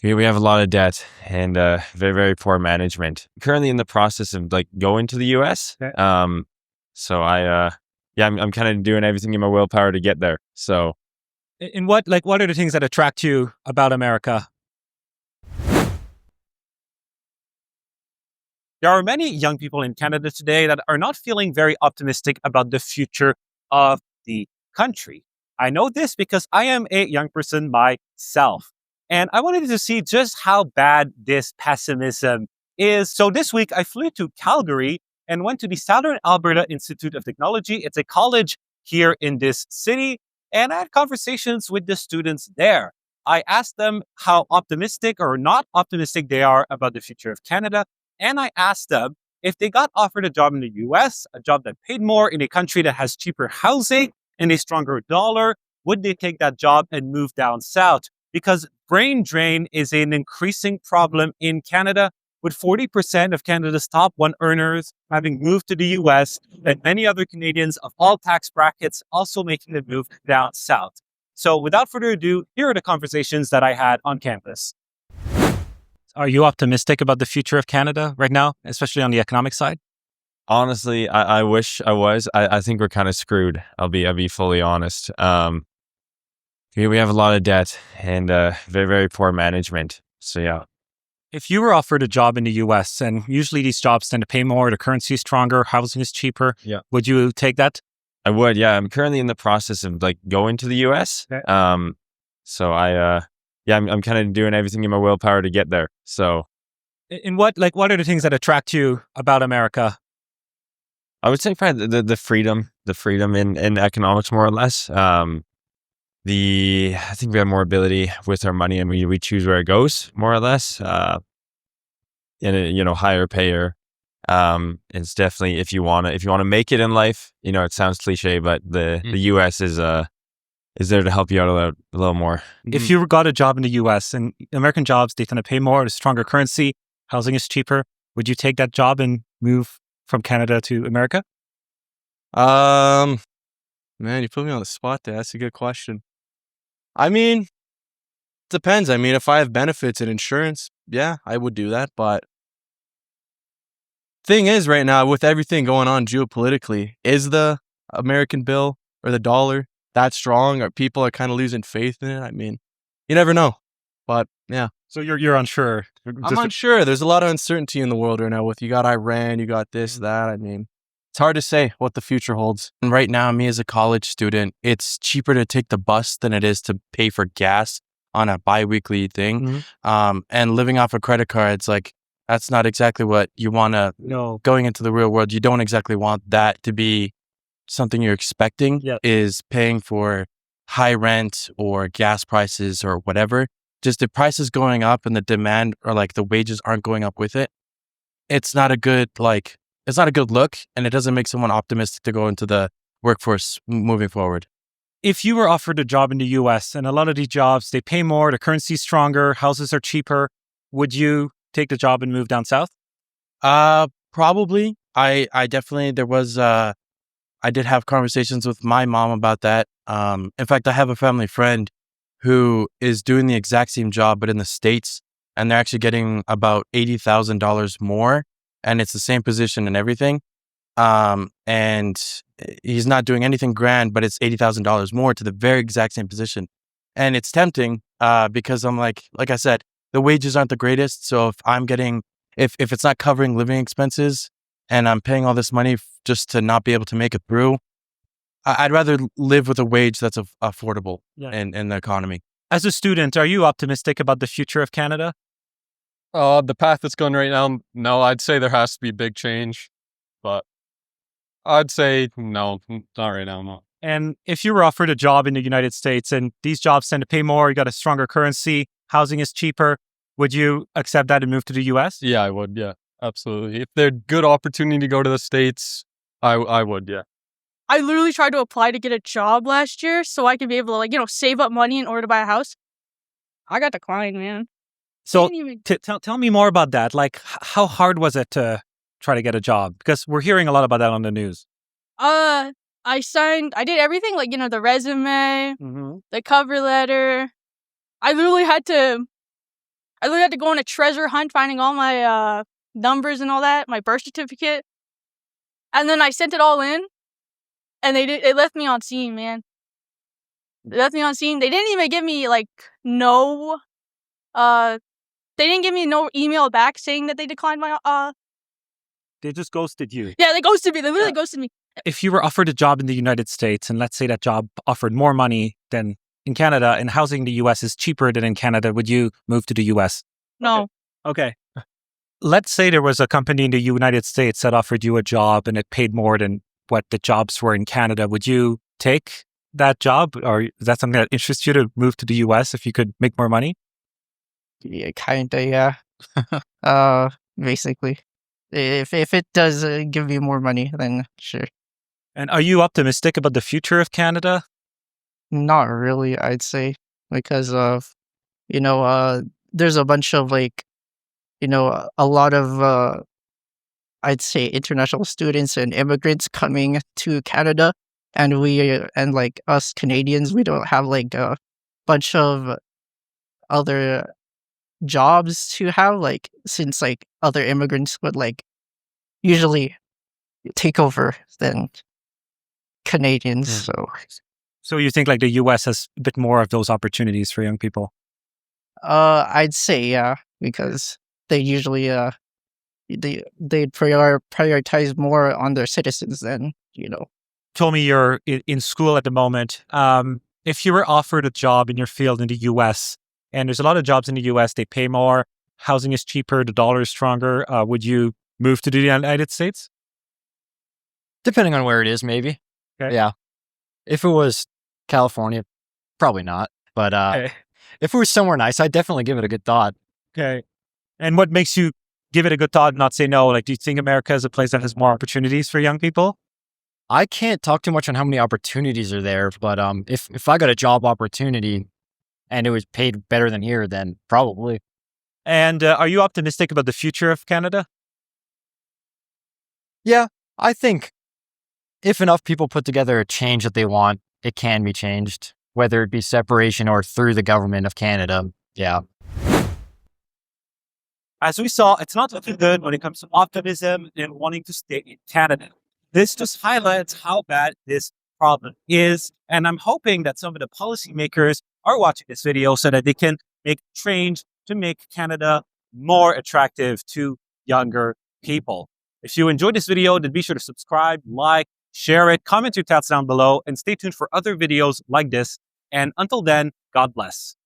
We have a lot of debt and very, very poor management. Currently in the process of going to the US. Okay. So I'm kind of doing everything in my willpower to get there. So In what are the things that attract you about America? There are many young people in Canada today that are not feeling very optimistic about the future of the country. I know this because I am a young person myself. And I wanted to see just how bad this pessimism is. So this week I flew to Calgary and went to the Southern Alberta Institute of Technology. It's a college here in this city. And I had conversations with the students there. I asked them how optimistic or not optimistic they are about the future of Canada. And I asked them if they got offered a job in the US, a job that paid more in a country that has cheaper housing and a stronger dollar, would they take that job and move down south? Because brain drain is an increasing problem in Canada, with 40% of Canada's top one earners having moved to the US, and many other Canadians of all tax brackets also making the move down south. So without further ado, here are the conversations that I had on campus. Are you optimistic about the future of Canada right now, especially on the economic side? honestly, I wish I was. I think we're kind of screwed. I'll be fully honest. We have a lot of debt and very, very poor management. So yeah. If you were offered a job in the US, and usually these jobs tend to pay more, the currency is stronger, housing is cheaper, Yeah. would you take that? I would, yeah. I'm currently in the process of going to the US. Okay. So I'm kind of doing everything in my willpower to get there. So In what are the things that attract you about America? I would say probably the freedom in economics, more or less. I think we have more ability with our money, and we choose where it goes, more or less. And higher payer. It's definitely if you wanna make it in life. It sounds cliche, but the US is there to help you out a little more. If you got a job in the US, and American jobs, they tend to pay more, there's stronger currency, housing is cheaper, would you take that job and move from Canada to America? Man, you put me on the spot there. That's a good question. I mean, depends. I mean, if I have benefits and insurance, yeah, I would do that. But thing is, right now, with everything going on geopolitically, is the American bill or the dollar that strong? Or people are kind of losing faith in it? I mean, you never know. But yeah. So you're unsure. I'm unsure. There's a lot of uncertainty in the world right now. With you got Iran, you got this, that. I mean, it's hard to say what the future holds. And right now, me as a college student, it's cheaper to take the bus than it is to pay for gas on a bi-weekly thing. And living off of credit cards, that's not exactly what you want to. No. Going into the real world, you don't exactly want that to be something you're expecting. Yeah. Is paying for high rent or gas prices or whatever. Just the prices going up and the demand or the wages aren't going up with it. It's not a good look, and it doesn't make someone optimistic to go into the workforce moving forward. If you were offered a job in the US, and a lot of these jobs, they pay more, the currency's stronger, houses are cheaper, would you take the job and move down south? Probably. I definitely, I did have conversations with my mom about that. In fact, I have a family friend who is doing the exact same job, but in the States, and they're actually getting about $80,000 more, and it's the same position and everything. And he's not doing anything grand, but it's $80,000 more to the very exact same position. And it's tempting, because I'm like I said, the wages aren't the greatest. So if it's not covering living expenses and I'm paying all this money just to not be able to make it through, I'd rather live with a wage that's affordable in the economy. As a student, are you optimistic about the future of Canada? The path it's going right now, no, I'd say there has to be big change, but I'd say no, not right now, no. And if you were offered a job in the United States, and these jobs tend to pay more, you got a stronger currency, housing is cheaper, would you accept that and move to the US? Yeah, I would, yeah, absolutely. If there's good opportunity to go to the States, I would, yeah. I literally tried to apply to get a job last year so I could be able to, save up money in order to buy a house. I got declined, man. So tell me more about that. How hard was it to try to get a job? Because we're hearing a lot about that on the news. I did everything, the resume, the cover letter. I literally had to I literally had to go on a treasure hunt, finding all my numbers and all that, my birth certificate. And then I sent it all in, and they left me on scene, man. They left me on scene. They didn't even give me like no they didn't give me no email back saying that they declined my They just ghosted you. yeah, they ghosted me. They literally ghosted me. If you were offered a job in the United States, and let's say that job offered more money than in Canada, and housing in the US is cheaper than in Canada, would you move to the US? No. Okay. Let's say there was a company in the United States that offered you a job and it paid more than what the jobs were in Canada. Would you take that job, or is that something that interests you to move to the US if you could make more money? Yeah, kinda, yeah. Basically, if it does give me more money, then sure. And are you optimistic about the future of Canada? Not really, I'd say, because of there's a bunch of like a lot of I'd say international students and immigrants coming to Canada, and and like us Canadians, we don't have like a bunch of other jobs to have, like, since like other immigrants would like usually take over than Canadians. So you think like the US has a bit more of those opportunities for young people? I'd say yeah, because they usually they prioritize more on their citizens than Told me you're in school at the moment. If you were offered a job in your field in the US, and there's a lot of jobs in the US, they pay more, housing is cheaper, the dollar is stronger, would you move to the United States? Depending on where it is, maybe. Okay. Yeah. If it was California, probably not. But Okay. if it was somewhere nice, I'd definitely give it a good thought. Okay. And what makes you give it a good thought and not say no? Like, do you think America is a place that has more opportunities for young people? I can't talk too much on how many opportunities are there, but if I got a job opportunity and it was paid better than here, then probably. And are you optimistic about the future of Canada? Yeah, I think if enough people put together a change that they want, it can be changed, whether it be separation or through the government of Canada. Yeah. As we saw, it's not looking good when it comes to optimism and wanting to stay in Canada. This just highlights how bad this problem is. And I'm hoping that some of the policymakers are watching this video so that they can make change to make Canada more attractive to younger people. If you enjoyed this video, then be sure to subscribe, like, share it, comment your thoughts down below, and stay tuned for other videos like this. And until then, God bless.